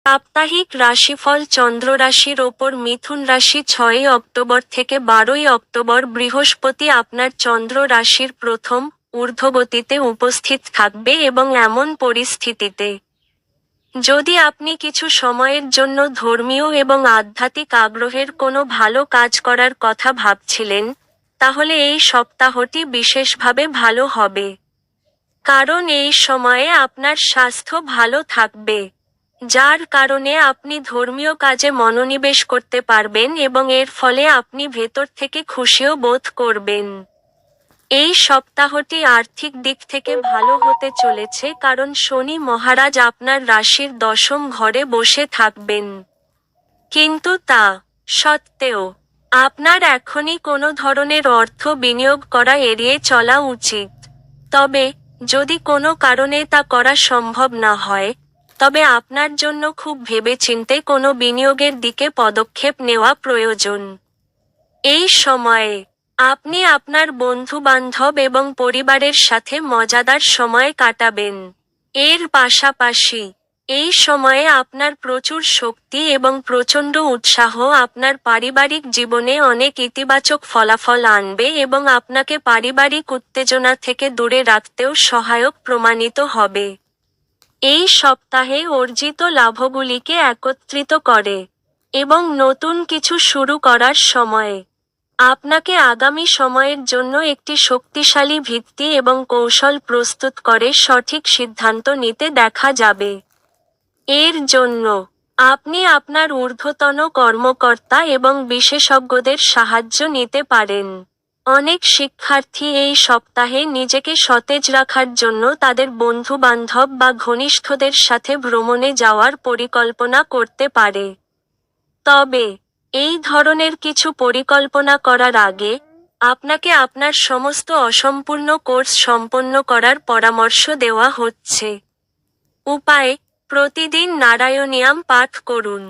সাপ্তাহিক রাশিফল চন্দ্র রাশির ওপর মিথুন রাশি 6 অক্টোবর থেকে 12 অক্টোবর বৃহস্পতি আপনার চন্দ্র রাশির প্রথম ঊর্ধ্বগতিতে উপস্থিত থাকবে এবং এমন পরিস্থিতিতে যদি আপনি কিছু সময়ের জন্য ধর্মীয় এবং আধ্যাত্মিক আগ্রহের কোনো ভালো কাজ করার কথা ভাবছিলেন, তাহলে এই সপ্তাহটি বিশেষভাবে ভালো হবে। কারণ এই সময়ে আপনার স্বাস্থ্য ভালো থাকবে, যার কারণে আপনি ধর্মীয় কাজে মনোনিবেশ করতে পারবেন এবং এর ফলে আপনি ভেতর থেকে খুশিও বোধ করবেন। এই সপ্তাহটি আর্থিক দিক থেকে ভালো হতে চলেছে কারণ শনি মহারাজ আপনার রাশির 10ম ঘরে বসে থাকবেন। কিন্তু তা সত্ত্বেও আপনার এখনই কোনো ধরনের অর্থ বিনিয়োগ করা এড়িয়ে চলা উচিত। তবে যদি কোনো কারণে তা করা সম্ভব না হয়, তবে আপনার জন্য খুব ভেবেচিন্তে কোনো বিনিয়োগের দিকে পদক্ষেপ নেওয়া প্রয়োজন। এই সময়ে আপনি আপনার বন্ধু-বান্ধব এবং পরিবারের সাথে মজাদার সময় কাটাবেন। এর পাশাপাশি এই সময়ে আপনার প্রচুর শক্তি এবং প্রচণ্ড উৎসাহ আপনার পারিবারিক জীবনে অনেক ইতিবাচক ফলাফল আনবে এবং আপনাকে পারিবারিক উত্তেজনা থেকে দূরে রাখতেও সহায়ক প্রমাণিত হবে। এই সপ্তাহে অর্জিত লাভগুলিকে একত্রিত করে এবং নতুন কিছু শুরু করার সময় আপনাকে আগামী সময়ের জন্য একটি শক্তিশালী ভিত্তি এবং কৌশল প্রস্তুত করে সঠিক সিদ্ধান্ত নিতে দেখা যাবে। এর জন্য আপনি আপনার ঊর্ধ্বতন কর্মকর্তা এবং বিশেষজ্ঞদের সাহায্য নিতে পারেন। অনেক শিক্ষার্থী এই সপ্তাহে নিজেকে সতেজ রাখার জন্য তাদের বন্ধু-বান্ধব বা ঘনিষ্ঠদের সাথে ভ্রমণে যাওয়ার পরিকল্পনা করতে পারে। তবে এই ধরনের কিছু পরিকল্পনা করার আগে আপনাকে আপনার সমস্ত অসম্পূর্ণ কোর্স সম্পন্ন করার পরামর্শ দেওয়া হচ্ছে। উপায়: প্রতিদিন নারায়ণীয়াম পাঠ করুন।